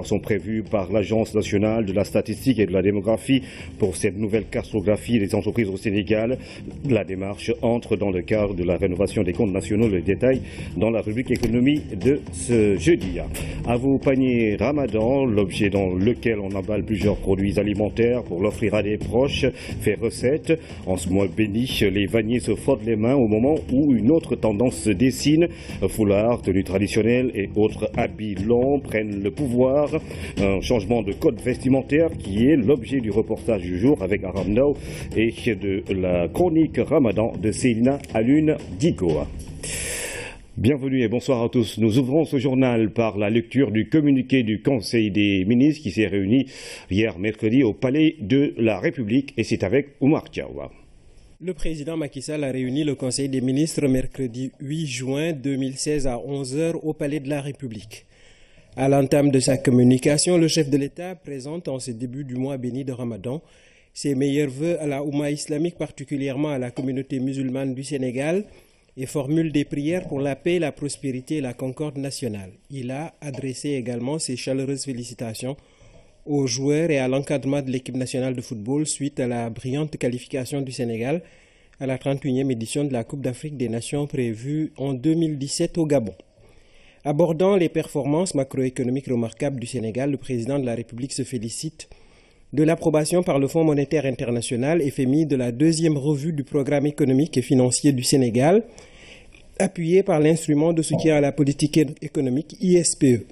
sont prévus par l'Agence nationale de la statistique et de la démographie pour cette nouvelle cartographie des entreprises au Sénégal. La démarche entre dans le cadre de la rénovation des comptes nationaux. Les détails dans la rubrique économie de ce jeudi. À vos paniers Ramadan, l'objet dans lequel on emballe plusieurs produits alimentaires pour l'offrir à des proches, fait recette. En ce mois béni, les vanniers se frottent les mains au moment où une autre tendance se dessine. Foulards, tenues traditionnelles et autres habits longs prennent le pouvoir. Un changement de code vestimentaire qui est l'objet du reportage du jour avec Aram Now et de la chronique Ramadan de Célina Alune Digoa. Bienvenue et bonsoir à tous. Nous ouvrons ce journal par la lecture du communiqué du Conseil des ministres qui s'est réuni hier mercredi au Palais de la République et c'est avec Oumar Diawa. Le président Macky Sall a réuni le Conseil des ministres mercredi 8 juin 2016 à 11h au Palais de la République. À l'entame de sa communication, le chef de l'État présente en ce début du mois béni de Ramadan ses meilleurs vœux à la Oumma islamique, particulièrement à la communauté musulmane du Sénégal, et formule des prières pour la paix, la prospérité et la concorde nationale. Il a adressé également ses chaleureuses félicitations aux joueurs et à l'encadrement de l'équipe nationale de football suite à la brillante qualification du Sénégal à la 31e édition de la Coupe d'Afrique des Nations prévue en 2017 au Gabon. Abordant les performances macroéconomiques remarquables du Sénégal, le président de la République se félicite de l'approbation par le Fonds monétaire international FMI de la deuxième revue du programme économique et financier du Sénégal, appuyé par l'instrument de soutien à la politique économique ISPE.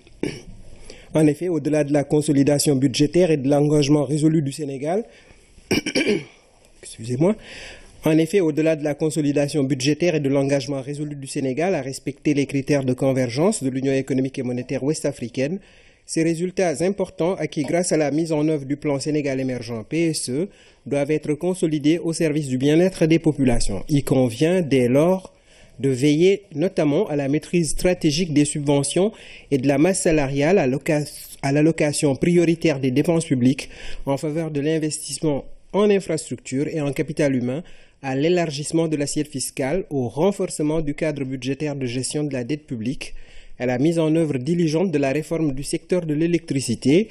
En effet, au-delà de la consolidation budgétaire et de l'engagement résolu du Sénégal, au-delà de la consolidation budgétaire et de l'engagement résolu du Sénégal à respecter les critères de convergence de l'Union économique et monétaire ouest-africaine, ces résultats importants acquis grâce à la mise en œuvre du plan Sénégal émergent PSE doivent être consolidés au service du bien-être des populations. Il convient dès lors de veiller notamment à la maîtrise stratégique des subventions et de la masse salariale à l'allocation prioritaire des dépenses publiques en faveur de l'investissement en infrastructures et en capital humain, à l'élargissement de l'assiette fiscale, au renforcement du cadre budgétaire de gestion de la dette publique, à la mise en œuvre diligente de la réforme du secteur de l'électricité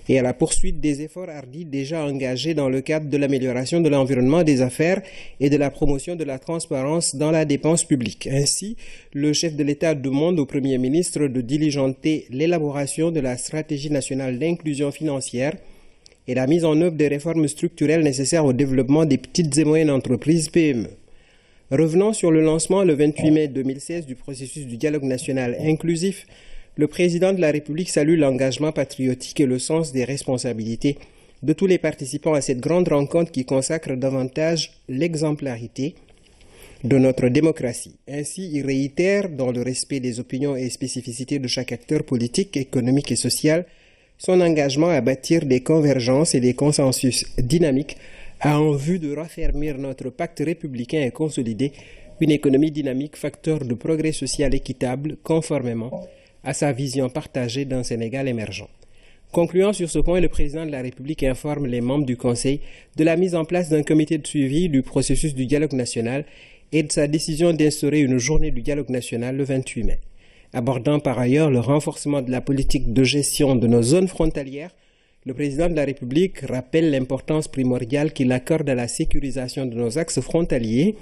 et à la poursuite des efforts hardis déjà engagés dans le cadre de l'amélioration de l'environnement des affaires et de la promotion de la transparence dans la dépense publique. Ainsi, le chef de l'État demande au Premier ministre de diligenter l'élaboration de la stratégie nationale d'inclusion financière et la mise en œuvre des réformes structurelles nécessaires au développement des petites et moyennes entreprises PME. Revenant sur le lancement le 28 mai 2016 du processus du dialogue national inclusif, le président de la République salue l'engagement patriotique et le sens des responsabilités de tous les participants à cette grande rencontre qui consacre davantage l'exemplarité de notre démocratie. Ainsi, il réitère, dans le respect des opinions et spécificités de chaque acteur politique, économique et social, son engagement à bâtir des convergences et des consensus dynamiques en vue de raffermir notre pacte républicain et consolider une économie dynamique, facteur de progrès social équitable, conformément à sa vision partagée d'un Sénégal émergent. Concluant sur ce point, le président de la République informe les membres du Conseil de la mise en place d'un comité de suivi du processus du dialogue national et de sa décision d'instaurer une journée du dialogue national le 28 mai. Abordant par ailleurs le renforcement de la politique de gestion de nos zones frontalières, le président de la République rappelle l'importance primordiale qu'il accorde à la sécurisation de nos axes frontaliers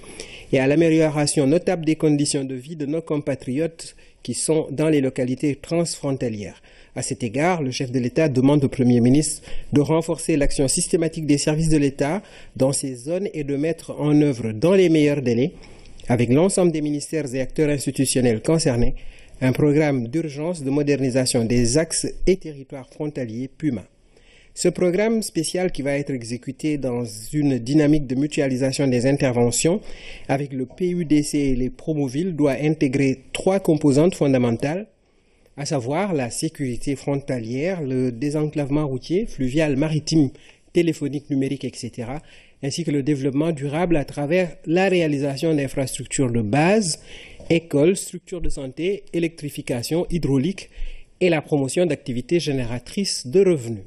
et à l'amélioration notable des conditions de vie de nos compatriotes qui sont dans les localités transfrontalières. À cet égard, le chef de l'État demande au Premier ministre de renforcer l'action systématique des services de l'État dans ces zones et de mettre en œuvre dans les meilleurs délais, avec l'ensemble des ministères et acteurs institutionnels concernés, un programme d'urgence de modernisation des axes et territoires frontaliers PUMA. Ce programme spécial qui va être exécuté dans une dynamique de mutualisation des interventions avec le PUDC et les Promovilles doit intégrer 3 composantes fondamentales, à savoir la sécurité frontalière, le désenclavement routier, fluvial, maritime, téléphonique, numérique, etc., ainsi que le développement durable à travers la réalisation d'infrastructures de base, écoles, structures de santé, électrification, hydraulique et la promotion d'activités génératrices de revenus.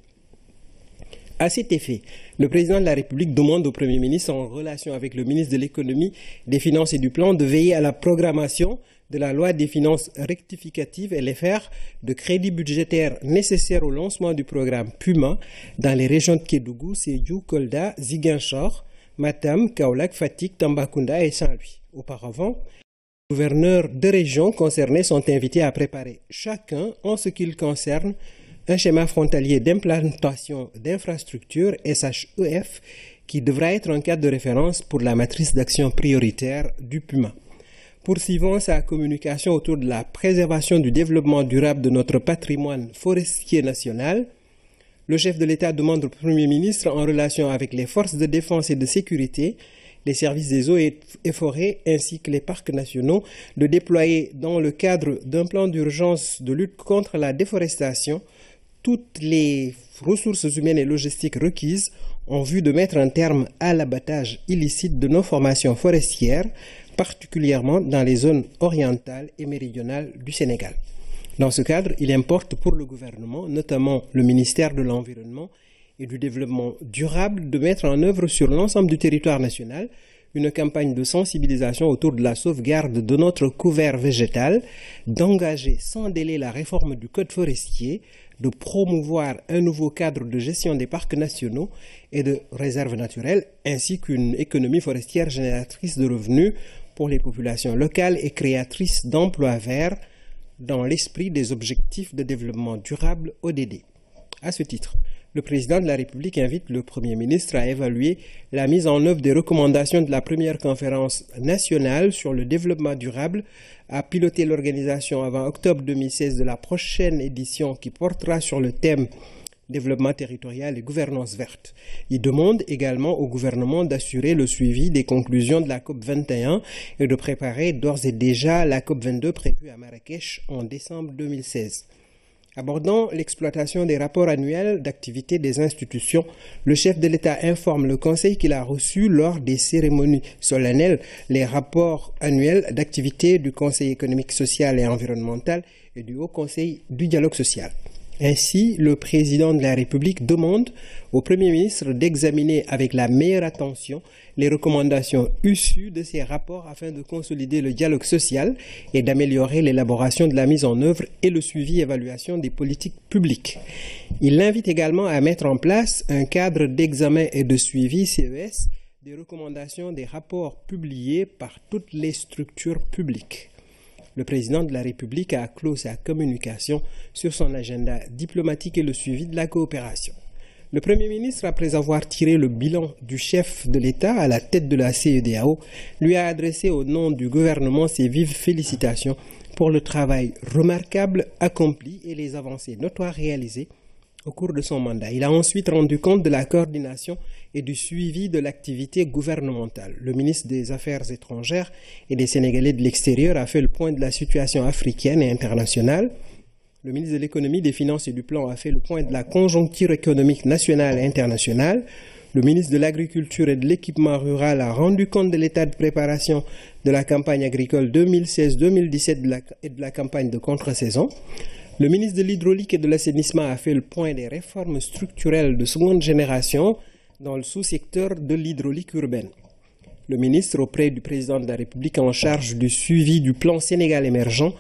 À cet effet, le président de la République demande au Premier ministre, en relation avec le ministre de l'Économie, des Finances et du Plan, de veiller à la programmation de la loi des finances rectificative LFR de crédits budgétaires nécessaires au lancement du programme PUMA dans les régions de Kédougou, Sédhiou, Kolda, Ziguinchor, Matam, Kaolack, Fatick, Tambacounda et Saint-Louis. Auparavant, les gouverneurs de régions concernées sont invités à préparer chacun, en ce qui le concerne, un schéma frontalier d'implantation d'infrastructures SHEF qui devra être un cadre de référence pour la matrice d'action prioritaire du PUMA. Poursuivant sa communication autour de la préservation du développement durable de notre patrimoine forestier national, le chef de l'État demande au Premier ministre, en relation avec les forces de défense et de sécurité, les services des eaux et forêts ainsi que les parcs nationaux, de déployer dans le cadre d'un plan d'urgence de lutte contre la déforestation toutes les ressources humaines et logistiques requises en vue de mettre un terme à l'abattage illicite de nos formations forestières, particulièrement dans les zones orientales et méridionales du Sénégal. Dans ce cadre, il importe pour le gouvernement, notamment le ministère de l'Environnement et du Développement durable, de mettre en œuvre sur l'ensemble du territoire national une campagne de sensibilisation autour de la sauvegarde de notre couvert végétal, d'engager sans délai la réforme du code forestier, de promouvoir un nouveau cadre de gestion des parcs nationaux et de réserves naturelles, ainsi qu'une économie forestière génératrice de revenus pour les populations locales et créatrice d'emplois verts dans l'esprit des objectifs de développement durable ODD. À ce titre, le président de la République invite le Premier ministre à évaluer la mise en œuvre des recommandations de la première conférence nationale sur le développement durable, à piloter l'organisation avant octobre 2016 de la prochaine édition qui portera sur le thème développement territorial et gouvernance verte. Il demande également au gouvernement d'assurer le suivi des conclusions de la COP 21 et de préparer d'ores et déjà la COP 22 prévue à Marrakech en décembre 2016. Abordant l'exploitation des rapports annuels d'activité des institutions, le chef de l'État informe le Conseil qu'il a reçu lors des cérémonies solennelles les rapports annuels d'activité du Conseil économique, social et environnemental et du Haut Conseil du dialogue social. Ainsi, le président de la République demande au Premier ministre d'examiner avec la meilleure attention les recommandations issues de ces rapports afin de consolider le dialogue social et d'améliorer l'élaboration de la mise en œuvre et le suivi et évaluation des politiques publiques. Il l'invite également à mettre en place un cadre d'examen et de suivi CES des recommandations des rapports publiés par toutes les structures publiques. Le président de la République a clos sa communication sur son agenda diplomatique et le suivi de la coopération. Le Premier ministre, après avoir tiré le bilan du chef de l'État à la tête de la CEDEAO, lui a adressé au nom du gouvernement ses vives félicitations pour le travail remarquable accompli et les avancées notoires réalisées au cours de son mandat. Il a ensuite rendu compte de la coordination et du suivi de l'activité gouvernementale. Le ministre des Affaires étrangères et des Sénégalais de l'extérieur a fait le point de la situation africaine et internationale. Le ministre de l'Économie, des Finances et du Plan a fait le point de la conjoncture économique nationale et internationale. Le ministre de l'Agriculture et de l'Équipement rural a rendu compte de l'état de préparation de la campagne agricole 2016-2017 et de la campagne de contre-saison. Le ministre de l'Hydraulique et de l'Assainissement a fait le point des réformes structurelles de seconde génération dans le sous-secteur de l'hydraulique urbaine. Le ministre, auprès du président de la République en charge du suivi du plan Sénégal émergent,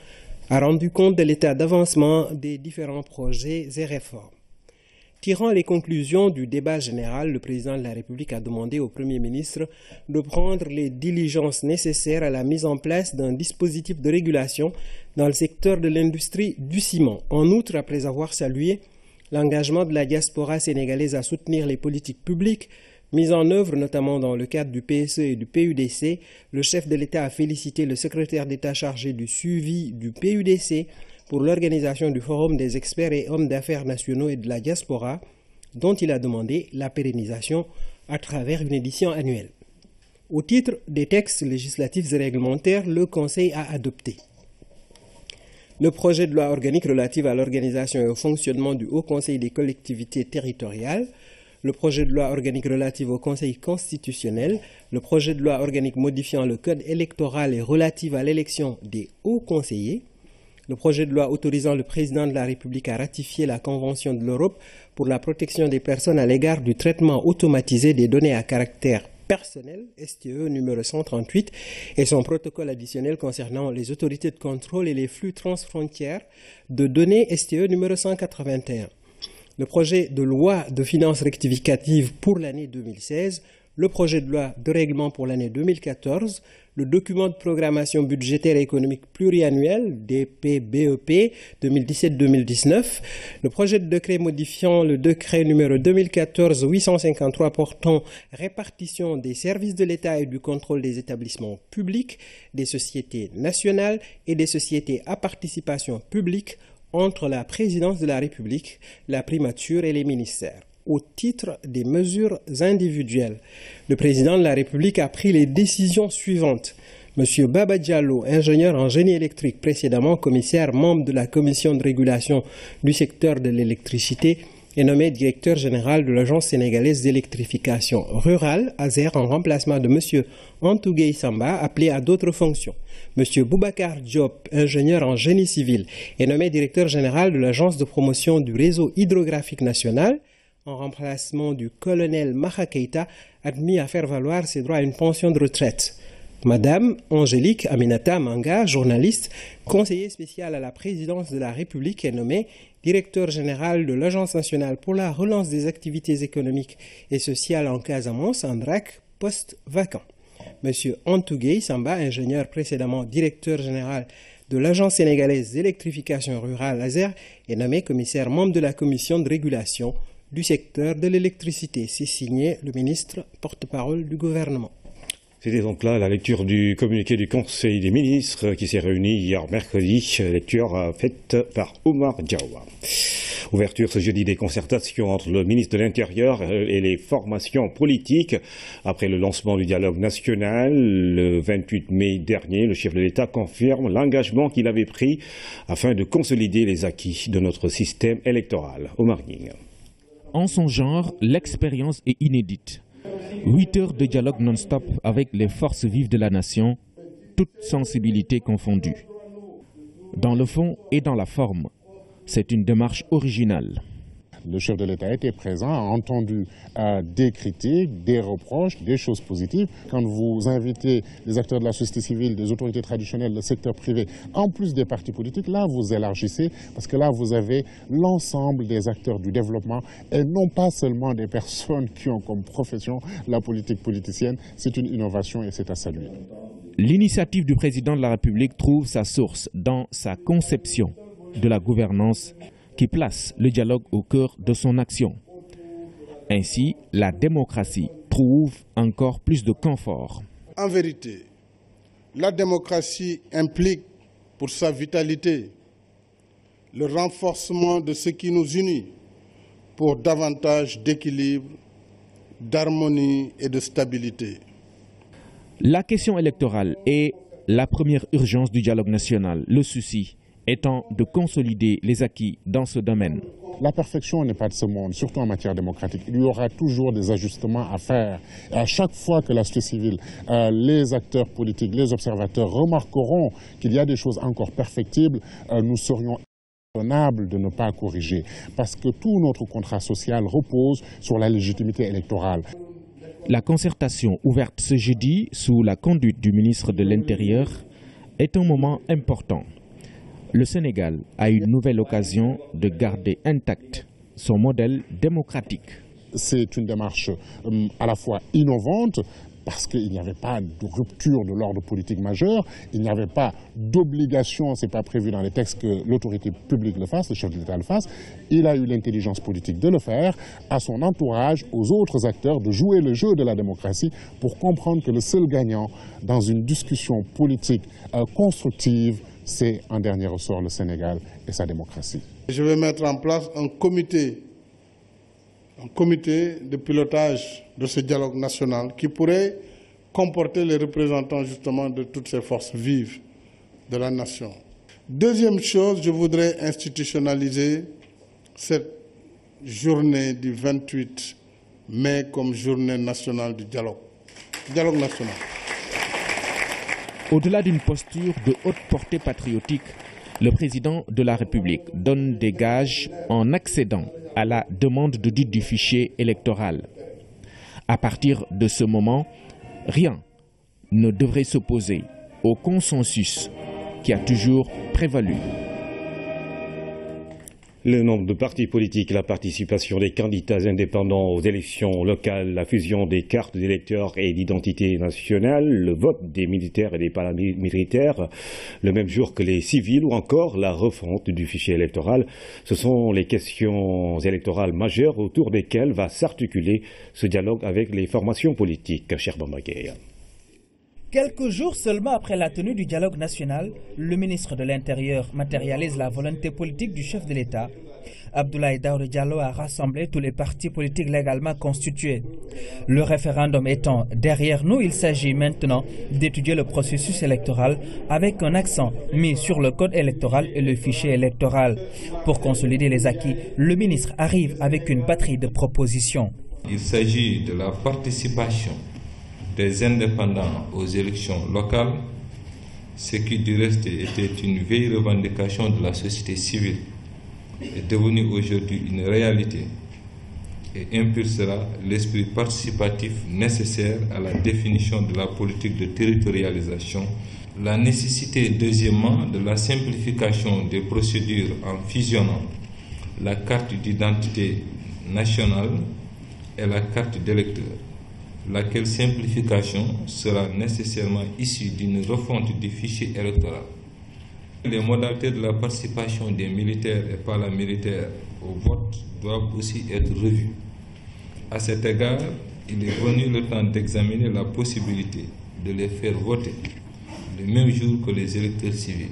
a rendu compte de l'état d'avancement des différents projets et réformes. Tirant les conclusions du débat général, le président de la République a demandé au Premier ministre de prendre les diligences nécessaires à la mise en place d'un dispositif de régulation dans le secteur de l'industrie du ciment. En outre, après avoir salué l'engagement de la diaspora sénégalaise à soutenir les politiques publiques mises en œuvre notamment dans le cadre du PSE et du PUDC, le chef de l'État a félicité le secrétaire d'État chargé du suivi du PUDC pour l'organisation du Forum des experts et hommes d'affaires nationaux et de la diaspora, dont il a demandé la pérennisation à travers une édition annuelle. Au titre des textes législatifs et réglementaires, le Conseil a adopté le projet de loi organique relatif à l'organisation et au fonctionnement du Haut Conseil des collectivités territoriales, le projet de loi organique relatif au Conseil constitutionnel, le projet de loi organique modifiant le code électoral et relatif à l'élection des hauts conseillers, Le projet de loi autorisant le président de la République à ratifier la Convention de l'Europe pour la protection des personnes à l'égard du traitement automatisé des données à caractère personnel, STE numéro 138, et son protocole additionnel concernant les autorités de contrôle et les flux transfrontières de données, STE numéro 181. Le projet de loi de finances rectificative pour l'année 2016, le projet de loi de règlement pour l'année 2014, le document de programmation budgétaire et économique pluriannuel, DPBEP 2017-2019, le projet de décret modifiant le décret numéro 2014-853 portant répartition des services de l'État et du contrôle des établissements publics, des sociétés nationales et des sociétés à participation publique entre la présidence de la République, la primature et les ministères. Au titre des mesures individuelles, le président de la République a pris les décisions suivantes. M. Baba Diallo, ingénieur en génie électrique, précédemment commissaire, membre de la commission de régulation du secteur de l'électricité, est nommé directeur général de l'Agence sénégalaise d'électrification rurale, ASER, en remplacement de M. Antougay Samba, appelé à d'autres fonctions. M. Boubacar Diop, ingénieur en génie civil, est nommé directeur général de l'Agence de promotion du réseau hydrographique national, en remplacement du colonel Maha Keïta, admis à faire valoir ses droits à une pension de retraite. Madame Angélique Aminata Manga, journaliste, conseiller spécial à la présidence de la République, est nommée directeur général de l'Agence nationale pour la relance des activités économiques et sociales en Casamance, Andrak, poste vacant. Monsieur Antougay Samba, ingénieur précédemment directeur général de l'Agence sénégalaise d'électrification rurale, ASER, est nommé commissaire membre de la commission de régulation du secteur de l'électricité. C'est signé le ministre porte-parole du gouvernement. C'était donc là la lecture du communiqué du Conseil des ministres qui s'est réuni hier mercredi, lecture faite par Omar Diawa. Ouverture ce jeudi des concertations entre le ministre de l'Intérieur et les formations politiques. Après le lancement du dialogue national, le 28 mai dernier, le chef de l'État confirme l'engagement qu'il avait pris afin de consolider les acquis de notre système électoral. Omar Ning. En son genre, l'expérience est inédite. 8 heures de dialogue non-stop avec les forces vives de la nation, toutes sensibilités confondues. Dans le fond et dans la forme, c'est une démarche originale. Le chef de l'État était présent, a entendu des critiques, des reproches, des choses positives. Quand vous invitez les acteurs de la société civile, des autorités traditionnelles, le secteur privé, en plus des partis politiques, là vous élargissez, parce que là vous avez l'ensemble des acteurs du développement et non pas seulement des personnes qui ont comme profession la politique politicienne. C'est une innovation et c'est à saluer. L'initiative du président de la République trouve sa source dans sa conception de la gouvernance qui place le dialogue au cœur de son action. Ainsi, la démocratie trouve encore plus de confort. En vérité, la démocratie implique pour sa vitalité le renforcement de ce qui nous unit pour davantage d'équilibre, d'harmonie et de stabilité. La question électorale est la première urgence du dialogue national. Le souci étant de consolider les acquis dans ce domaine. La perfection n'est pas de ce monde, surtout en matière démocratique. Il y aura toujours des ajustements à faire. Et à chaque fois que la société civile, les acteurs politiques, les observateurs remarqueront qu'il y a des choses encore perfectibles, nous serions raisonnables de ne pas corriger. Parce que tout notre contrat social repose sur la légitimité électorale. La concertation ouverte ce jeudi sous la conduite du ministre de l'Intérieur est un moment important. Le Sénégal a une nouvelle occasion de garder intact son modèle démocratique. C'est une démarche à la fois innovante parce qu'il n'y avait pas de rupture de l'ordre politique majeur, il n'y avait pas d'obligation, ce n'est pas prévu dans les textes que l'autorité publique le fasse, le chef de l'État le fasse. Il a eu l'intelligence politique de le faire, à son entourage, aux autres acteurs, de jouer le jeu de la démocratie pour comprendre que le seul gagnant dans une discussion politique constructive, c'est en dernier ressort le Sénégal et sa démocratie. Je vais mettre en place un comité de pilotage de ce dialogue national qui pourrait comporter les représentants justement de toutes ces forces vives de la nation. Deuxième chose, je voudrais institutionnaliser cette journée du 28 mai comme journée nationale du dialogue national. Au-delà d'une posture de haute portée patriotique, Le président de la République donne des gages en accédant à la demande d'audit du fichier électoral. À partir de ce moment, rien ne devrait s'opposer au consensus qui a toujours prévalu. Le nombre de partis politiques, la participation des candidats indépendants aux élections locales, la fusion des cartes d'électeurs et d'identité nationale, le vote des militaires et des paramilitaires, le même jour que les civils ou encore la refonte du fichier électoral, ce sont les questions électorales majeures autour desquelles va s'articuler ce dialogue avec les formations politiques. Cher Bambagué. Quelques jours seulement après la tenue du dialogue national, le ministre de l'Intérieur matérialise la volonté politique du chef de l'État. Abdoulaye Daouda Diallo a rassemblé tous les partis politiques légalement constitués. Le référendum étant derrière nous, il s'agit maintenant d'étudier le processus électoral avec un accent mis sur le code électoral et le fichier électoral. Pour consolider les acquis, le ministre arrive avec une batterie de propositions. Il s'agit de la participation des indépendants aux élections locales, ce qui du reste était une vieille revendication de la société civile, est devenu aujourd'hui une réalité et impulsera l'esprit participatif nécessaire à la définition de la politique de territorialisation. La nécessité, deuxièmement, de la simplification des procédures en fusionnant la carte d'identité nationale et la carte d'électeur, laquelle simplification sera nécessairement issue d'une refonte du fichier électoral. Les modalités de la participation des militaires et paramilitaires au vote doivent aussi être revues. À cet égard, il est venu le temps d'examiner la possibilité de les faire voter le même jour que les électeurs civils.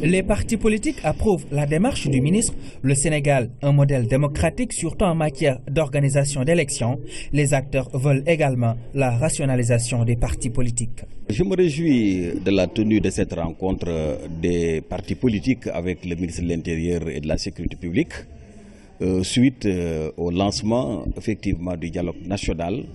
Les partis politiques approuvent la démarche du ministre. Le Sénégal, un modèle démocratique, surtout en matière d'organisation d'élections. Les acteurs veulent également la rationalisation des partis politiques. Je me réjouis de la tenue de cette rencontre des partis politiques avec le ministre de l'Intérieur et de la Sécurité publique, suite au lancement effectivement du dialogue national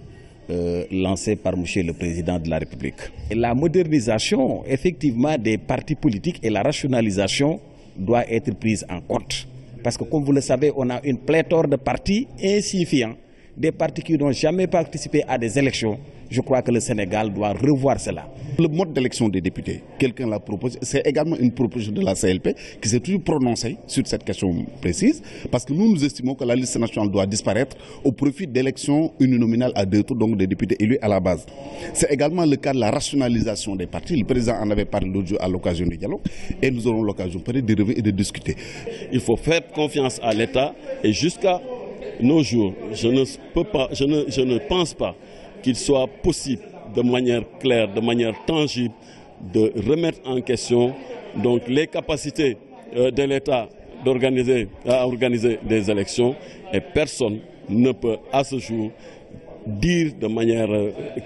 lancé par M. le Président de la République. Et la modernisation effectivement des partis politiques et la rationalisation doit être prise en compte. Parce que comme vous le savez, on a une pléthore de partis insignifiants, des partis qui n'ont jamais participé à des élections. Je crois que le Sénégal doit revoir cela. Le mode d'élection des députés, quelqu'un l'a proposé, c'est également une proposition de la CLP qui s'est toujours prononcée sur cette question précise, parce que nous estimons que la liste nationale doit disparaître au profit d'élections uninominales à 2 tours, donc des députés élus à la base. C'est également le cas de la rationalisation des partis. Le président en avait parlé l'autre jour à l'occasion du dialogue et nous aurons l'occasion peut-être de revenir et de discuter. Il faut faire confiance à l'État et jusqu'à nos jours, je ne pense pas qu'il soit possible de manière claire, de manière tangible, de remettre en question donc, les capacités de l'État à organiser des élections et personne ne peut à ce jour dire de manière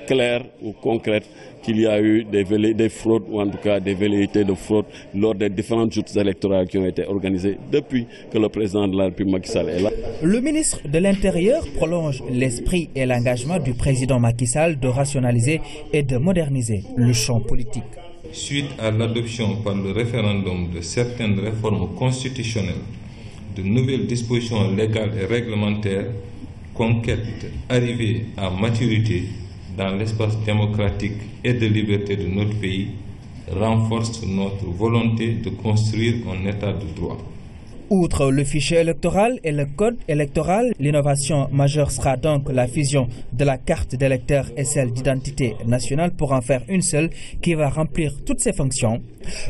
claire ou concrète qu'il y a eu des fraudes ou en tout cas des velléités de fraude lors des différentes joutes électorales qui ont été organisées depuis que le président de la République Macky Sall est là. Le ministre de l'Intérieur prolonge l'esprit et l'engagement du président Macky Sall de rationaliser et de moderniser le champ politique. Suite à l'adoption par le référendum de certaines réformes constitutionnelles, de nouvelles dispositions légales et réglementaires, conquête arrivée à maturité dans l'espace démocratique et de liberté de notre pays renforce notre volonté de construire un état de droit. Outre le fichier électoral et le code électoral, l'innovation majeure sera donc la fusion de la carte d'électeur et celle d'identité nationale pour en faire une seule qui va remplir toutes ses fonctions.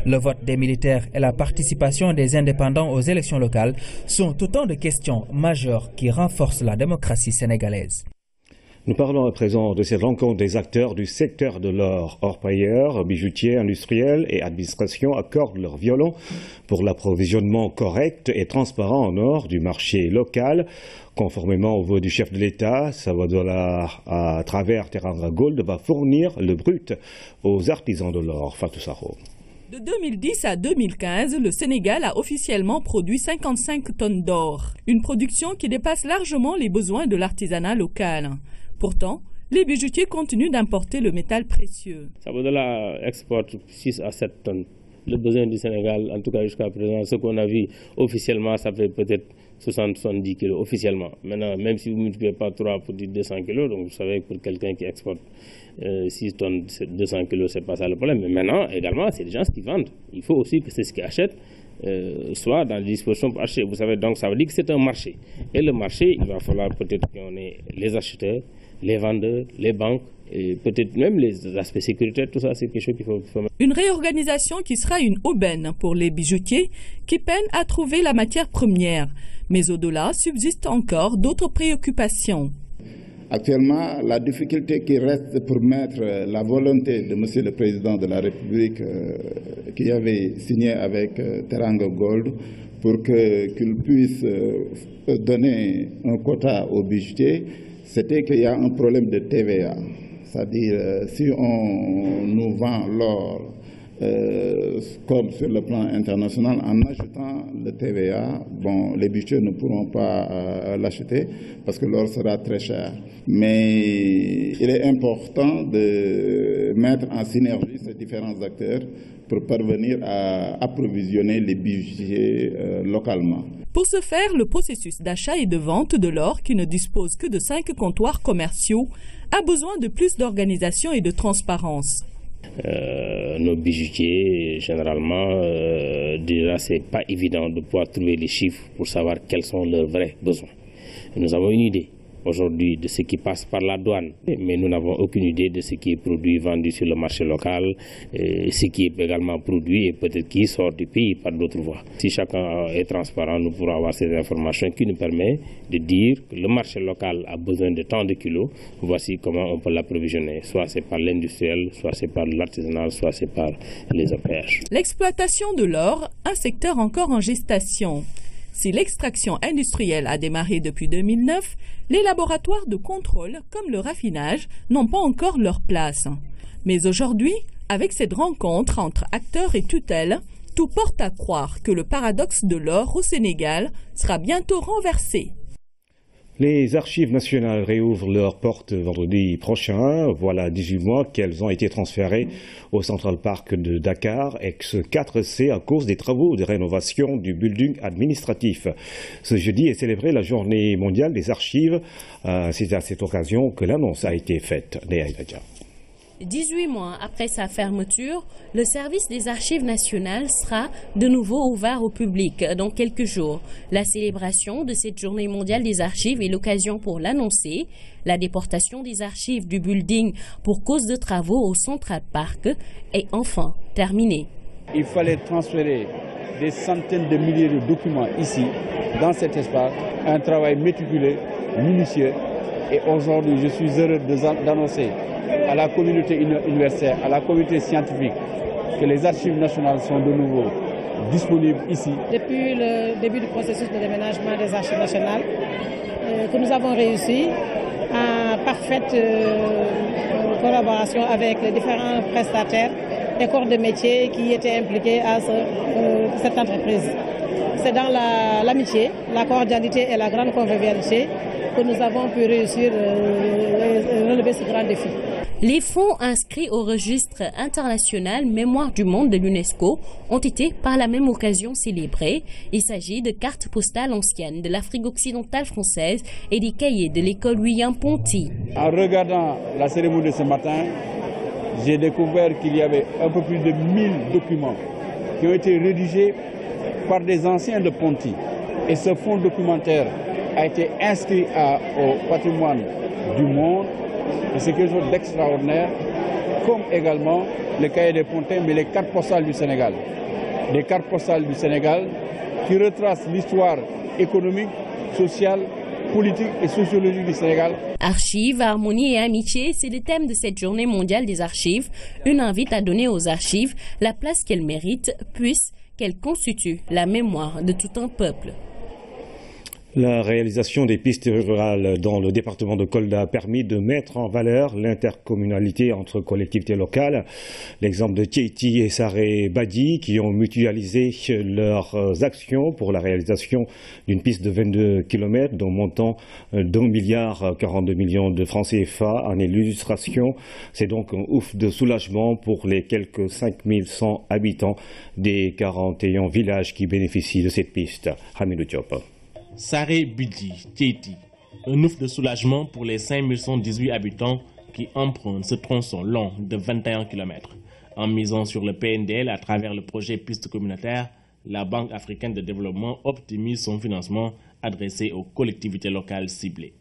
Le vote des militaires et la participation des indépendants aux élections locales sont autant de questions majeures qui renforcent la démocratie sénégalaise. Nous parlons à présent de cette rencontre des acteurs du secteur de l'or. Orpailleurs, bijoutiers, industriels et administration accordent leur violon pour l'approvisionnement correct et transparent en or du marché local. Conformément au vœu du chef de l'État, Sabodala, à travers Teranga Gold, va fournir le brut aux artisans de l'or. Fatou Sakho. De 2010 à 2015, le Sénégal a officiellement produit 55 tonnes d'or. Une production qui dépasse largement les besoins de l'artisanat local. Pourtant, les bijoutiers continuent d'importer le métal précieux. Sabodala exporte 6 à 7 tonnes le besoin du Sénégal, en tout cas jusqu'à présent, ce qu'on a vu officiellement, ça fait peut-être 60-70 kilos officiellement. Maintenant, même si vous ne multipliez pas 3 pour dire 200 kilos, donc vous savez que pour quelqu'un qui exporte 6 tonnes, 200 kilos, c'est pas ça le problème. Mais maintenant, également, c'est des gens qui vendent. Il faut aussi que c'est ce qui achètent soit dans les dispositions pour acheter. Vous savez, donc ça veut dire que c'est un marché. Et le marché, il va falloir peut-être qu'on ait les acheteurs, les vendeurs, les banques, et peut-être même les aspects sécuritaires, tout ça, c'est quelque chose qu'il faut mettre. Une réorganisation qui sera une aubaine pour les bijoutiers qui peinent à trouver la matière première. Mais au-delà, subsistent encore d'autres préoccupations. Actuellement, la difficulté qui reste pour mettre la volonté de Monsieur le Président de la République qui avait signé avec Teranga Gold pour qu'il puisse donner un quota aux bijoutiers, c'était qu'il y a un problème de TVA. C'est-à-dire, si on nous vend l'or comme sur le plan international, en achetant le TVA, bon, les bijoutiers ne pourront pas l'acheter parce que l'or sera très cher. Mais il est important de mettre en synergie ces différents acteurs pour parvenir à approvisionner les bijoutiers localement. Pour ce faire, le processus d'achat et de vente de l'or, qui ne dispose que de 5 comptoirs commerciaux, a besoin de plus d'organisation et de transparence. Nos bijoutiers, généralement, déjà, c'est pas évident de pouvoir trouver les chiffres pour savoir quels sont leurs vrais besoins. Nous avons une idée aujourd'hui de ce qui passe par la douane, mais nous n'avons aucune idée de ce qui est produit, vendu sur le marché local, ce qui est également produit et peut-être qui sort du pays par d'autres voies. Si chacun est transparent, nous pourrons avoir ces informations qui nous permettent de dire que le marché local a besoin de tant de kilos, voici comment on peut l'approvisionner. Soit c'est par l'industriel, soit c'est par l'artisanal, soit c'est par les OPH. L'exploitation de l'or, un secteur encore en gestation. Si l'extraction industrielle a démarré depuis 2009, les laboratoires de contrôle, comme le raffinage, n'ont pas encore leur place. Mais aujourd'hui, avec cette rencontre entre acteurs et tutelles, tout porte à croire que le paradoxe de l'or au Sénégal sera bientôt renversé. Les archives nationales réouvrent leurs portes vendredi prochain. Voilà 18 mois qu'elles ont été transférées au Central Park de Dakar, ex-4C, à cause des travaux de rénovation du building administratif. Ce jeudi est célébrée la journée mondiale des archives. C'est à cette occasion que l'annonce a été faite. 18 mois après sa fermeture, le service des archives nationales sera de nouveau ouvert au public dans quelques jours. La célébration de cette journée mondiale des archives est l'occasion pour l'annoncer. La déportation des archives du building pour cause de travaux au Central Park est enfin terminée. Il fallait transférer des centaines de milliers de documents ici, dans cet espace, un travail méticuleux, minutieux. Et aujourd'hui, je suis heureux d'annoncer à la communauté universitaire, à la communauté scientifique, que les archives nationales sont de nouveau disponibles ici. Depuis le début du processus de déménagement des archives nationales, que nous avons réussi en parfaite collaboration avec les différents prestataires et corps de métier qui étaient impliqués à cette entreprise. C'est dans l'amitié, la cordialité et la grande convivialité que nous avons pu réussir relever ce grand défi. Les fonds inscrits au registre international Mémoire du monde de l'UNESCO ont été par la même occasion célébrés. Il s'agit de cartes postales anciennes de l'Afrique occidentale française et des cahiers de l'école William Ponty. En regardant la cérémonie de ce matin, j'ai découvert qu'il y avait un peu plus de 1000 documents qui ont été rédigés par des anciens de Ponty. Et ce fonds documentaire a été inscrit au patrimoine du monde. Et c'est quelque chose d'extraordinaire, comme également les cahiers des Pontins, mais les cartes postales du Sénégal. Des cartes postales du Sénégal qui retracent l'histoire économique, sociale, politique et sociologique du Sénégal. Archives, harmonie et amitié, c'est le thème de cette journée mondiale des archives. Une invite à donner aux archives la place qu'elles méritent, puisqu'elles constituent la mémoire de tout un peuple. La réalisation des pistes rurales dans le département de Kolda a permis de mettre en valeur l'intercommunalité entre collectivités locales. L'exemple de Tieti et Saré Badi qui ont mutualisé leurs actions pour la réalisation d'une piste de 22 km dont montant d'1,42 milliard de francs CFA en illustration. C'est donc un ouf de soulagement pour les quelques 5100 habitants des 41 villages qui bénéficient de cette piste. Hamidou Diop. Saré Bidi, Tieti, un ouf de soulagement pour les 5118 habitants qui empruntent ce tronçon long de 21 km. En misant sur le PNDL à travers le projet Piste communautaire, la Banque africaine de développement optimise son financement adressé aux collectivités locales ciblées.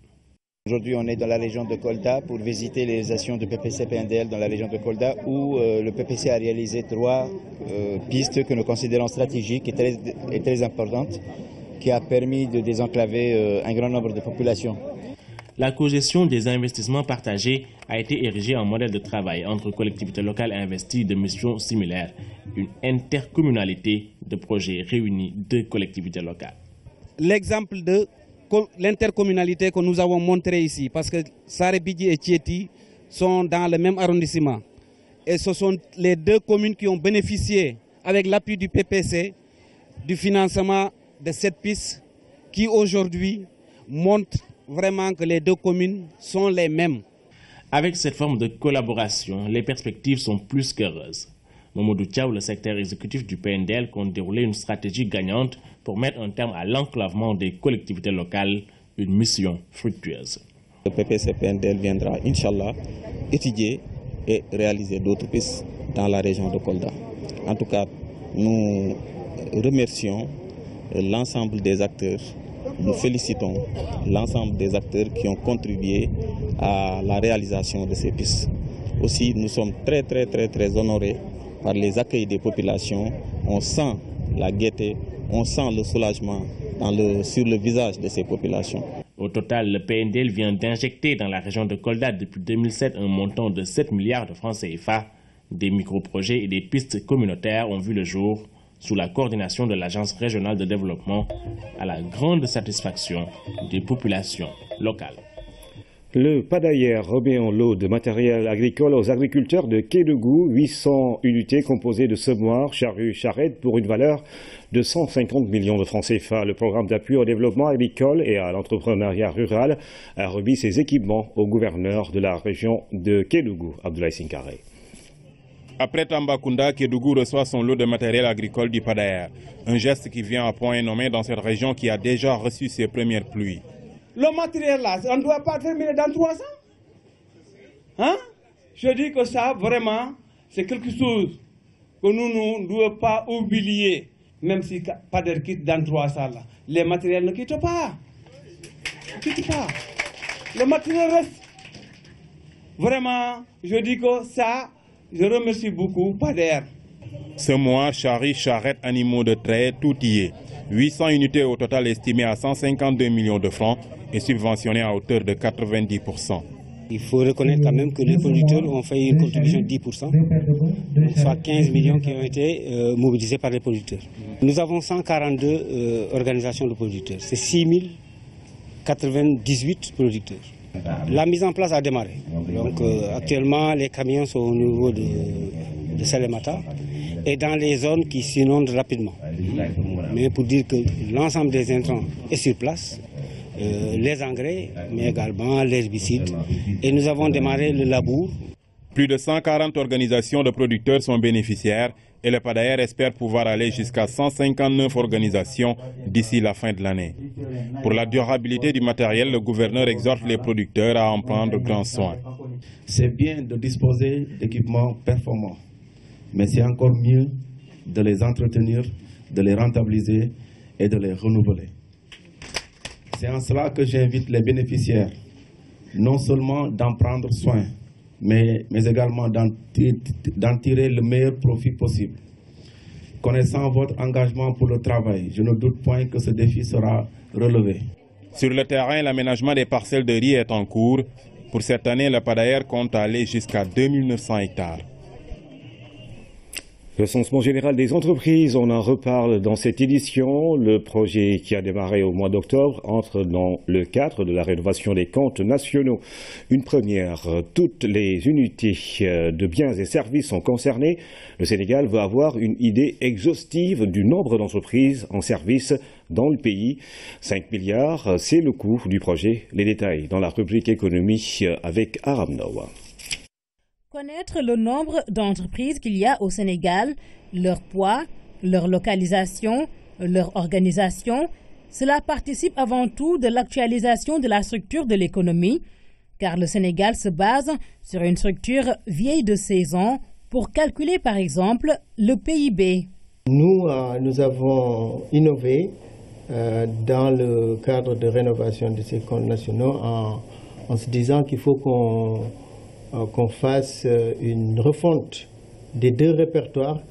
Aujourd'hui, on est dans la région de Kolda pour visiter les actions de PPC-PNDL dans la région de Kolda où le PPC a réalisé 3 pistes que nous considérons stratégiques et très importantes, qui a permis de désenclaver un grand nombre de populations. La cogestion des investissements partagés a été érigée en modèle de travail entre collectivités locales investies de missions similaires, une intercommunalité de projets réunis de collectivités locales. L'exemple de l'intercommunalité que nous avons montré ici, parce que Saré Bidi et Tieti sont dans le même arrondissement. Et ce sont les 2 communes qui ont bénéficié, avec l'appui du PPC, du financement de cette piste qui aujourd'hui montre vraiment que les 2 communes sont les mêmes. Avec cette forme de collaboration, les perspectives sont plus qu'heureuses. Mamadou Thiaw, le secrétaire exécutif du PNDL, compte dérouler une stratégie gagnante pour mettre un terme à l'enclavement des collectivités locales, une mission fructueuse. Le PPC-PNDL viendra, Inch'Allah, étudier et réaliser d'autres pistes dans la région de Kolda. En tout cas, nous remercions l'ensemble des acteurs, nous félicitons l'ensemble des acteurs qui ont contribué à la réalisation de ces pistes. Aussi, nous sommes très honorés par les accueils des populations. On sent la gaieté, on sent le soulagement sur le visage de ces populations. Au total, le PNDL vient d'injecter dans la région de Kolda depuis 2007 un montant de 7 milliards de francs CFA. Des micro-projets et des pistes communautaires ont vu le jour sous la coordination de l'Agence régionale de développement, à la grande satisfaction des populations locales. Le PADAER remet en lot de matériel agricole aux agriculteurs de Kédougou, 800 unités composées de semoirs, charrues, charrettes pour une valeur de 150 millions de francs CFA. Le programme d'appui au développement agricole et à l'entrepreneuriat rural a remis ses équipements au gouverneur de la région de Kédougou, Abdoulaye Sinkare. Après Tambacounda, Kédougou reçoit son lot de matériel agricole du PADAER. Un geste qui vient à point nommé dans cette région qui a déjà reçu ses premières pluies. Le matériel là, on ne doit pas terminer dans 3 ans. Hein? Je dis que ça, vraiment, c'est quelque chose que nous ne devons pas oublier. Même si PADAER quitte dans 3 ans, là, les matériels ne quittent pas. Ne quittent pas. Le matériel reste. Vraiment, je dis que ça... Je remercie beaucoup PADAER. Semoirs, charrues, charrettes, animaux de trait, tout y est. 800 unités au total estimées à 152 millions de francs et subventionnées à hauteur de 90%. Il faut reconnaître quand même que les producteurs ont fait une contribution de 10%, soit 15 millions qui ont été mobilisés par les producteurs. Nous avons 142 organisations de producteurs, c'est 6098 producteurs. La mise en place a démarré. Donc actuellement, les camions sont au niveau de Salemata et dans les zones qui s'inondent rapidement. Mais pour dire que l'ensemble des intrants est sur place, les engrais, mais également l'herbicide. Et nous avons démarré le labour. Plus de 140 organisations de producteurs sont bénéficiaires et le PADAER espère pouvoir aller jusqu'à 159 organisations d'ici la fin de l'année. Pour la durabilité du matériel, le gouverneur exhorte les producteurs à en prendre grand soin. C'est bien de disposer d'équipements performants, mais c'est encore mieux de les entretenir, de les rentabiliser et de les renouveler. C'est en cela que j'invite les bénéficiaires, non seulement d'en prendre soin, mais également d'en tirer le meilleur profit possible. Connaissant votre engagement pour le travail, je ne doute point que ce défi sera relevé. Sur le terrain, l'aménagement des parcelles de riz est en cours. Pour cette année, le PADAER compte aller jusqu'à 2900 hectares. Le recensement général des entreprises, on en reparle dans cette édition. Le projet qui a démarré au mois d'octobre entre dans le cadre de la rénovation des comptes nationaux. Une première, toutes les unités de biens et services sont concernées. Le Sénégal veut avoir une idée exhaustive du nombre d'entreprises en service dans le pays. 5 milliards, c'est le coût du projet. Les détails dans la rubrique économie avec Aram Noah. Connaître le nombre d'entreprises qu'il y a au Sénégal, leur poids, leur localisation, leur organisation, cela participe avant tout de l'actualisation de la structure de l'économie, car le Sénégal se base sur une structure vieille de 16 ans pour calculer par exemple le PIB. Nous avons innové dans le cadre de rénovation de ces comptes nationaux en se disant qu'il faut qu'on fasse une refonte des deux répertoires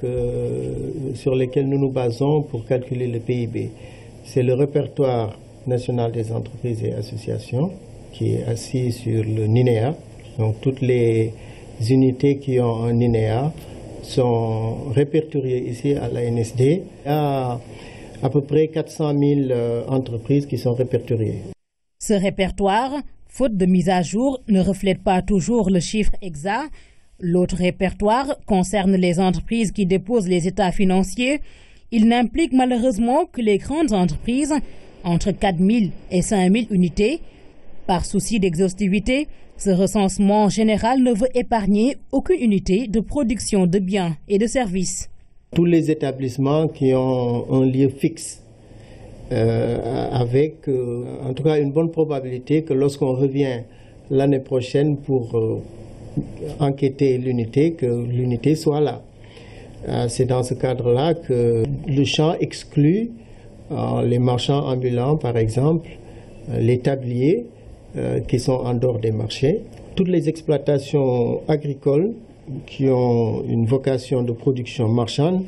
sur lesquels nous nous basons pour calculer le PIB. C'est le répertoire national des entreprises et associations qui est assis sur le NINEA. Donc toutes les unités qui ont un NINEA sont répertoriées ici à l'ANSD. Il y a à peu près 400 000 entreprises qui sont répertoriées. Ce répertoire, faute de mise à jour, ne reflète pas toujours le chiffre exact. L'autre répertoire concerne les entreprises qui déposent les états financiers. Il n'implique malheureusement que les grandes entreprises, entre 4 000 et 5 000 unités. Par souci d'exhaustivité, ce recensement général ne veut épargner aucune unité de production de biens et de services. Tous les établissements qui ont un lieu fixe, avec en tout cas une bonne probabilité que lorsqu'on revient l'année prochaine pour enquêter l'unité, que l'unité soit là. C'est dans ce cadre-là que le champ exclut les marchands ambulants, par exemple, les tabliers qui sont en dehors des marchés, toutes les exploitations agricoles qui ont une vocation de production marchande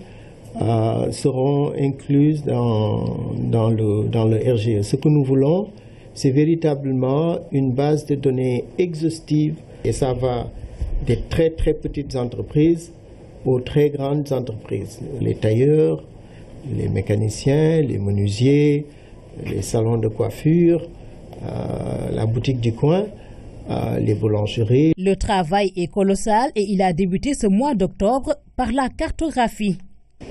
seront incluses dans le RGE. Ce que nous voulons, c'est véritablement une base de données exhaustive et ça va des très très petites entreprises aux très grandes entreprises. Les tailleurs, les mécaniciens, les menuisiers, les salons de coiffure, la boutique du coin, les boulangeries. Le travail est colossal et il a débuté ce mois d'octobre par la cartographie.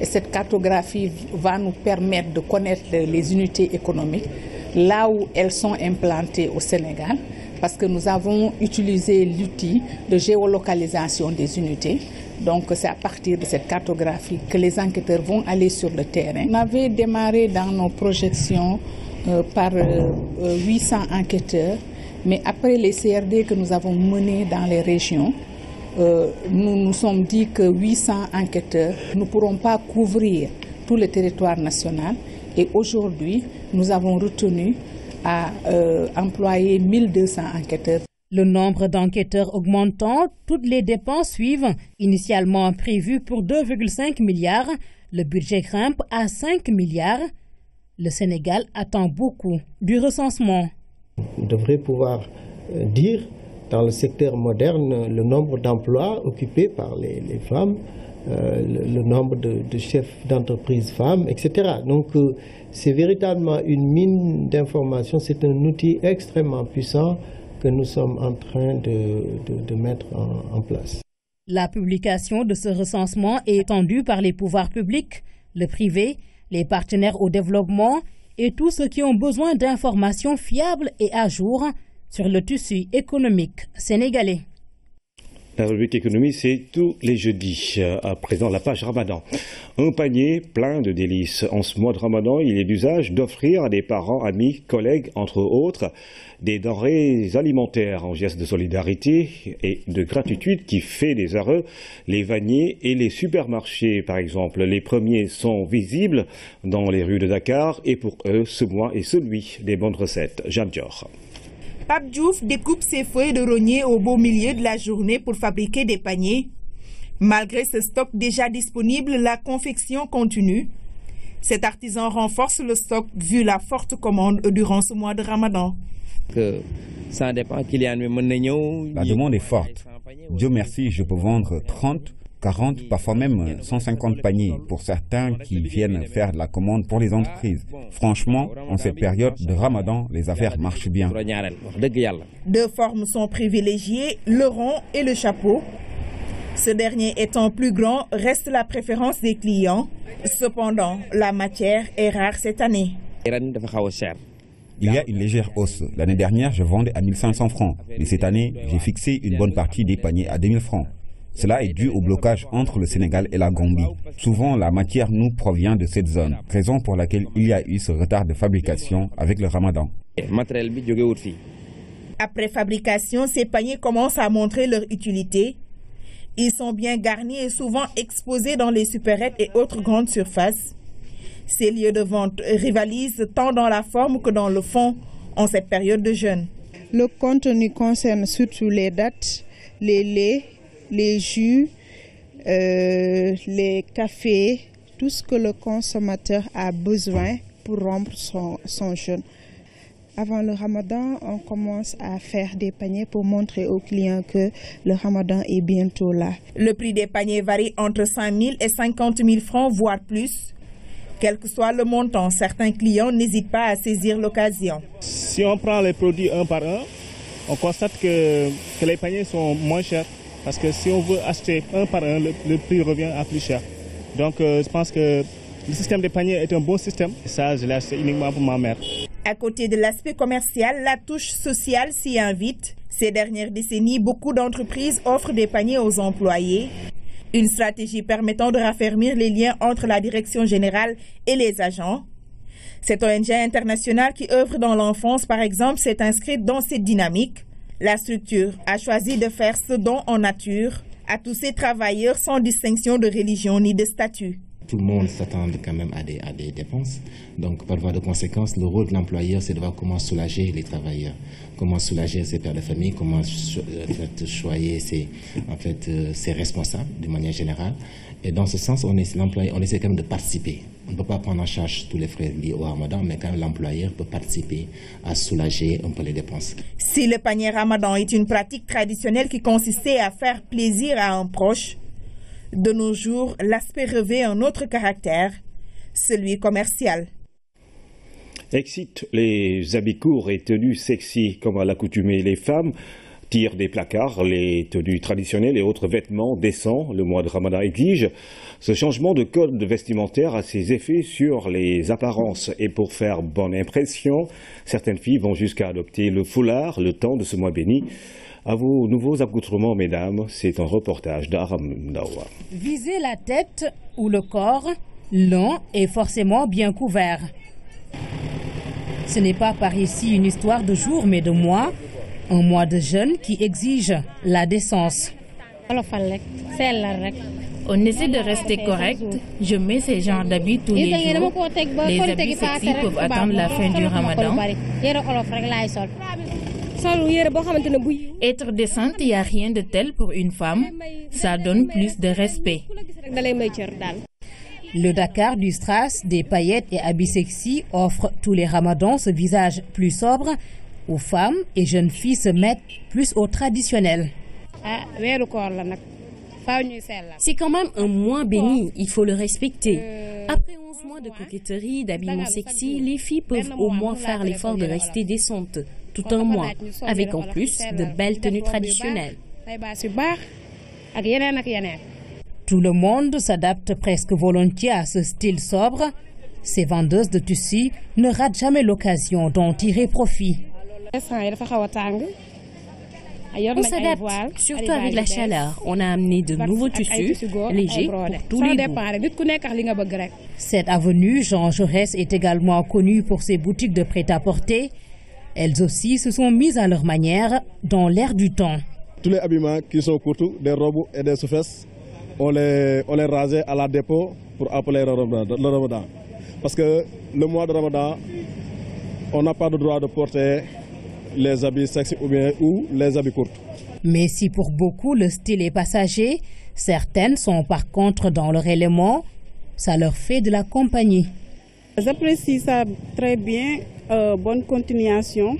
Et cette cartographie va nous permettre de connaître les unités économiques, là où elles sont implantées au Sénégal, parce que nous avons utilisé l'outil de géolocalisation des unités. Donc c'est à partir de cette cartographie que les enquêteurs vont aller sur le terrain. On avait démarré dans nos projections par 800 enquêteurs, mais après les CRD que nous avons menés dans les régions, nous nous sommes dit que 800 enquêteurs ne pourront pas couvrir tout le territoire national et aujourd'hui nous avons retenu à employer 1200 enquêteurs. Le nombre d'enquêteurs augmentant, toutes les dépenses suivent. Initialement prévues pour 2,5 milliards, le budget grimpe à 5 milliards. Le Sénégal attend beaucoup du recensement. On devrait pouvoir dire dans le secteur moderne le nombre d'emplois occupés par les femmes, le nombre de chefs d'entreprise femmes, etc. Donc c'est véritablement une mine d'informations, c'est un outil extrêmement puissant que nous sommes en train de mettre en place. La publication de ce recensement est attendue par les pouvoirs publics, le privé, les partenaires au développement et tous ceux qui ont besoin d'informations fiables et à jour sur le tissu économique sénégalais. La rubrique économie, c'est tous les jeudis. À présent, la page Ramadan. Un panier plein de délices. En ce mois de Ramadan, il est d'usage d'offrir à des parents, amis, collègues, entre autres, des denrées alimentaires en geste de solidarité et de gratitude qui fait des heureux les vanniers et les supermarchés, par exemple. Les premiers sont visibles dans les rues de Dakar et pour eux, ce mois est celui des bonnes recettes. Jeanne Dior. Pape Diouf découpe ses feuilles de rognier au beau milieu de la journée pour fabriquer des paniers. Malgré ce stock déjà disponible, la confection continue. Cet artisan renforce le stock vu la forte commande durant ce mois de Ramadan. Ça dépend, la demande est forte. Dieu merci, je peux vendre 30 40, parfois même 150 paniers pour certains qui viennent faire de la commande pour les entreprises. Franchement, en cette période de Ramadan, les affaires marchent bien. Deux formes sont privilégiées, le rond et le chapeau. Ce dernier étant plus grand, reste la préférence des clients. Cependant, la matière est rare cette année. Il y a une légère hausse. L'année dernière, je vendais à 1500 francs. Mais cette année, j'ai fixé une bonne partie des paniers à 2000 francs. Cela est dû au blocage entre le Sénégal et la Gambie. Souvent, la matière nous provient de cette zone, raison pour laquelle il y a eu ce retard de fabrication avec le Ramadan. Après fabrication, ces paniers commencent à montrer leur utilité. Ils sont bien garnis et souvent exposés dans les supérettes et autres grandes surfaces. Ces lieux de vente rivalisent tant dans la forme que dans le fond en cette période de jeûne. Le contenu concerne surtout les dattes, les laits, les jus, les cafés, tout ce que le consommateur a besoin pour rompre son jeûne. Avant le Ramadan, on commence à faire des paniers pour montrer aux clients que le Ramadan est bientôt là. Le prix des paniers varie entre 5 000 et 50 000 francs, voire plus. Quel que soit le montant, certains clients n'hésitent pas à saisir l'occasion. Si on prend les produits un par un, on constate que les paniers sont moins chers. Parce que si on veut acheter un par un, le prix revient à plus cher. Donc je pense que le système des paniers est un bon système. Ça, je l'ai acheté uniquement pour ma mère. À côté de l'aspect commercial, la touche sociale s'y invite. Ces dernières décennies, beaucoup d'entreprises offrent des paniers aux employés. Une stratégie permettant de raffermir les liens entre la direction générale et les agents. Cette ONG internationale qui œuvre dans l'enfance, par exemple, s'est inscrite dans cette dynamique. La structure a choisi de faire ce don en nature à tous ces travailleurs sans distinction de religion ni de statut. Tout le monde s'attend quand même à des dépenses. Donc, par voie de conséquence, le rôle de l'employeur, c'est de voir comment soulager les travailleurs, comment soulager ses pères de famille, comment choyer ses responsables de manière générale. Et dans ce sens, on essaie quand même de participer. On ne peut pas prendre en charge tous les frais liés au Ramadan, mais quand même l'employeur peut participer à soulager un peu les dépenses. Si le panier Ramadan est une pratique traditionnelle qui consistait à faire plaisir à un proche, de nos jours, l'aspect revêt un autre caractère, celui commercial. Excite les habits courts et tenues sexy comme à l'accoutumée. Les femmes tirent des placards les tenues traditionnelles et autres vêtements décents. Le mois de Ramadan exige. Ce changement de code vestimentaire a ses effets sur les apparences. Et pour faire bonne impression, certaines filles vont jusqu'à adopter le foulard le temps de ce mois béni. À vos nouveaux accoutrements, mesdames, c'est un reportage d'Aram Nawa. Viser la tête ou le corps, l'un est forcément bien couvert. Ce n'est pas par ici une histoire de jours mais de mois, un mois de jeûne qui exige la décence. On essaie de rester correct. Je mets ces genres d'habits tous les jours. Les habits sexy peuvent attendre la fin du Ramadan. Être décente, il n'y a rien de tel pour une femme. Ça donne plus de respect. Le Dakar du strass, des paillettes et habits sexy offre tous les ramadans ce visage plus sobre où femmes et jeunes filles se mettent plus au traditionnel. C'est quand même un mois béni, il faut le respecter. Après 11 mois de coquetterie, d'habillement sexy, les filles peuvent au moins faire l'effort de rester décentes tout un mois, avec en plus de belles tenues traditionnelles. Tout le monde s'adapte presque volontiers à ce style sobre. Ces vendeuses de tissus ne ratent jamais l'occasion d'en tirer profit. On s'adapte, surtout avec la chaleur. On a amené de nouveaux tissus légers pour tous les goûts. Cette avenue Jean Jaurès est également connue pour ses boutiques de prêt-à-porter. Elles aussi se sont mises à leur manière dans l'air du temps. Tous les habillements qui sont courts, des robes et des sous-fesses, on les rasait à la dépôt pour appeler le Ramadan. Parce que le mois de Ramadan, on n'a pas le droit de porter les habits sexy ou les habits courts. Mais si pour beaucoup le style est passager, certaines sont par contre dans leur élément. Ça leur fait de la compagnie. J'apprécie ça très bien. Bonne continuation.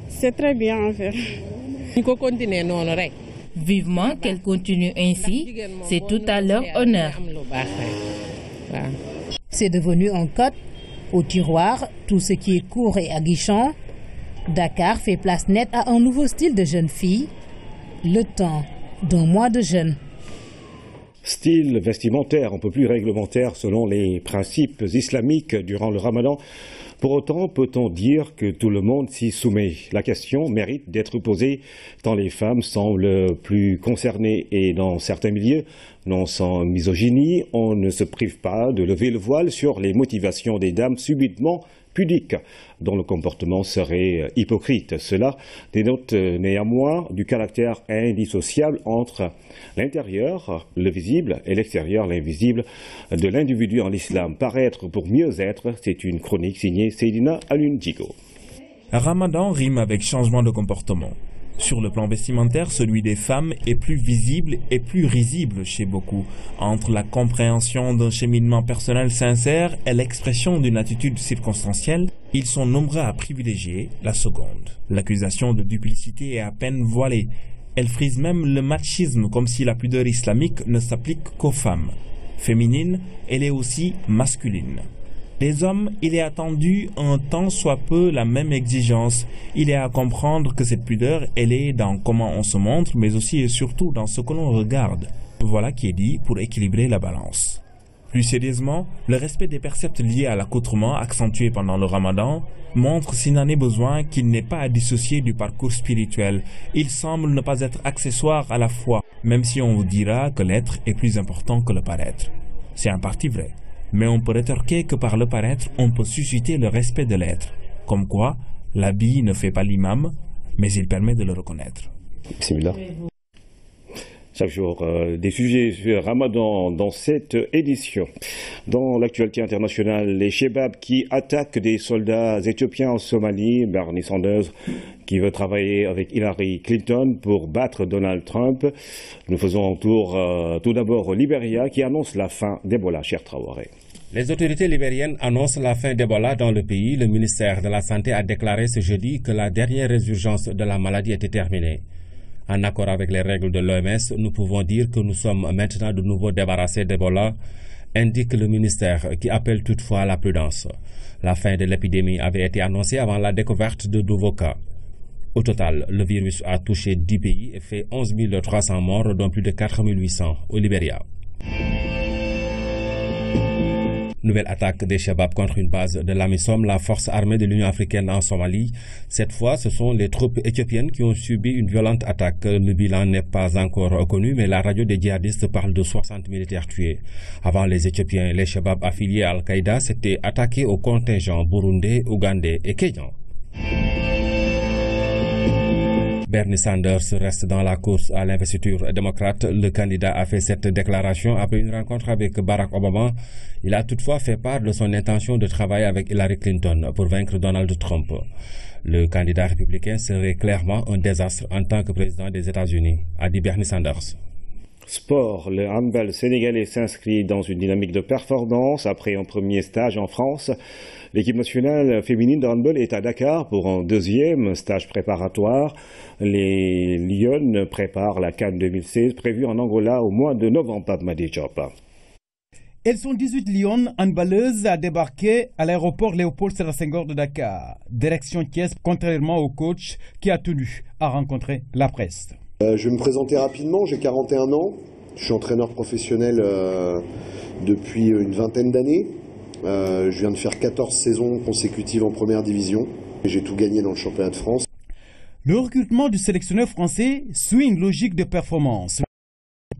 C'est très bien en fait. Vivement qu'elle continue ainsi, c'est tout à leur honneur. C'est devenu un code. Au tiroir, tout ce qui est court et aguichant. Dakar fait place nette à un nouveau style de jeune fille, le temps d'un mois de jeûne. Style vestimentaire un peu plus réglementaire selon les principes islamiques durant le ramadan. Pour autant, peut-on dire que tout le monde s'y soumet? La question mérite d'être posée tant les femmes semblent plus concernées et dans certains milieux, non sans misogynie, on ne se prive pas de lever le voile sur les motivations des dames subitement pudiques, dont le comportement serait hypocrite. Cela dénote néanmoins du caractère indissociable entre l'intérieur, le visible, et l'extérieur, l'invisible, de l'individu en l'islam. Paraître pour mieux être, c'est une chronique signée Seydina Alun-Djigo. Ramadan rime avec changement de comportement. Sur le plan vestimentaire, celui des femmes est plus visible et plus risible chez beaucoup. Entre la compréhension d'un cheminement personnel sincère et l'expression d'une attitude circonstancielle, ils sont nombreux à privilégier la seconde. L'accusation de duplicité est à peine voilée. Elle frise même le machisme comme si la pudeur islamique ne s'applique qu'aux femmes. Féminine, elle est aussi masculine. Les hommes, il est attendu un tant soit peu la même exigence. Il est à comprendre que cette pudeur, elle est dans comment on se montre, mais aussi et surtout dans ce que l'on regarde. Voilà qui est dit pour équilibrer la balance. Plus sérieusement, le respect des préceptes liés à l'accoutrement accentué pendant le ramadan montre s'il n'en est besoin qu'il n'est pas à dissocier du parcours spirituel. Il semble ne pas être accessoire à la foi, même si on vous dira que l'être est plus important que le paraître. C'est en partie vrai. Mais on peut rétorquer que par le paraître, on peut susciter le respect de l'être. Comme quoi, l'habit ne fait pas l'imam, mais il permet de le reconnaître. Bismillah. Chaque jour, des sujets sur Ramadan dans cette édition. Dans l'actualité internationale, les Shebabs qui attaquent des soldats éthiopiens en Somalie, Bernie Sanders qui veut travailler avec Hillary Clinton pour battre Donald Trump. Nous faisons un tour tout d'abord au Libéria qui annonce la fin d'Ebola, Cher Traoré. Les autorités libériennes annoncent la fin d'Ebola dans le pays. Le ministère de la Santé a déclaré ce jeudi que la dernière résurgence de la maladie était terminée. En accord avec les règles de l'OMS, nous pouvons dire que nous sommes maintenant de nouveau débarrassés d'Ebola, indique le ministère qui appelle toutefois à la prudence. La fin de l'épidémie avait été annoncée avant la découverte de nouveaux cas. Au total, le virus a touché 10 pays et fait 11 300 morts, dont plus de 4 800 au Libéria. Nouvelle attaque des Shebabs contre une base de l'AMISOM, la force armée de l'Union africaine en Somalie. Cette fois, ce sont les troupes éthiopiennes qui ont subi une violente attaque. Le bilan n'est pas encore connu, mais la radio des djihadistes parle de 60 militaires tués. Avant les Éthiopiens, les Shebabs affiliés à Al-Qaïda s'étaient attaqués aux contingents burundais, ougandais et kenyans. Bernie Sanders reste dans la course à l'investiture démocrate. Le candidat a fait cette déclaration après une rencontre avec Barack Obama. Il a toutefois fait part de son intention de travailler avec Hillary Clinton pour vaincre Donald Trump. Le candidat républicain serait clairement un désastre en tant que président des États-Unis, a dit Bernie Sanders. Sport, le handball sénégalais s'inscrit dans une dynamique de performance après un premier stage en France. L'équipe nationale féminine de handball est à Dakar pour un deuxième stage préparatoire. Les Lyonnes préparent la CAN 2016 prévue en Angola au mois de novembre. Elles sont 18 Lyonnes handballeuses à débarquer à l'aéroport Léopold Sédar Senghor de Dakar. Direction Thiès, contrairement au coach qui a tenu à rencontrer la presse. Je vais me présenter rapidement, j'ai 41 ans, je suis entraîneur professionnel depuis une vingtaine d'années. Je viens de faire 14 saisons consécutives en première division. J'ai tout gagné dans le championnat de France. Le recrutement du sélectionneur français suit une logique de performance.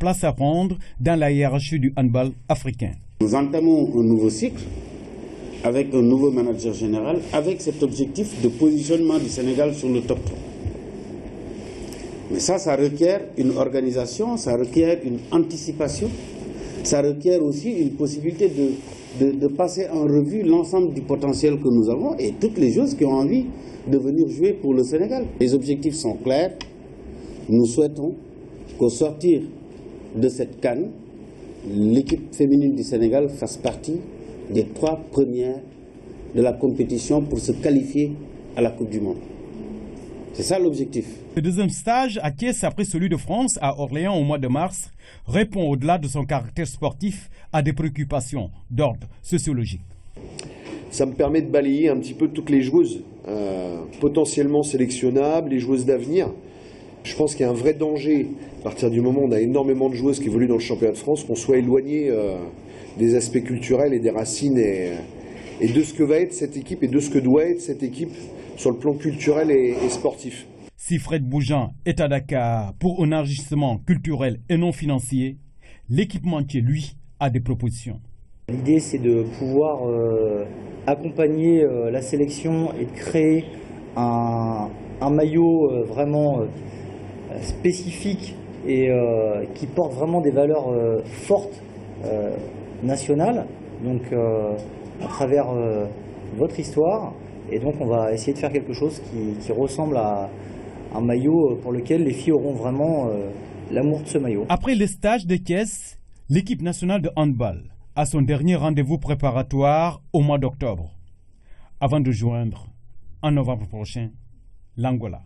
Place à prendre dans la hiérarchie du handball africain. Nous entamons un nouveau cycle avec un nouveau manager général, avec cet objectif de positionnement du Sénégal sur le top 3. Mais ça requiert une organisation, ça requiert une anticipation, ça requiert aussi une possibilité de passer en revue l'ensemble du potentiel que nous avons et toutes les choses qui ont envie de venir jouer pour le Sénégal. Les objectifs sont clairs. Nous souhaitons qu'au sortir de cette CAN, l'équipe féminine du Sénégal fasse partie des 3 premières de la compétition pour se qualifier à la Coupe du Monde. C'est ça l'objectif. Le deuxième stage à Thiès après celui de France à Orléans au mois de mars répond au-delà de son caractère sportif à des préoccupations d'ordre sociologique. Ça me permet de balayer un petit peu toutes les joueuses potentiellement sélectionnables, les joueuses d'avenir. Je pense qu'il y a un vrai danger, à partir du moment où on a énormément de joueuses qui évoluent dans le championnat de France, qu'on soit éloigné des aspects culturels et des racines et de ce que va être cette équipe et de ce que doit être cette équipe sur le plan culturel et sportif. Si Fred Boujan est à Dakar pour un enrichissement culturel et non financier, l'équipementier, lui, a des propositions. L'idée, c'est de pouvoir accompagner la sélection et de créer un maillot vraiment spécifique et qui porte vraiment des valeurs fortes nationales, donc à travers votre histoire. Et donc on va essayer de faire quelque chose qui ressemble à un maillot pour lequel les filles auront vraiment l'amour de ce maillot. Après le stage de Thiès, l'équipe nationale de handball a son dernier rendez-vous préparatoire au mois d'octobre, avant de joindre en novembre prochain l'Angola.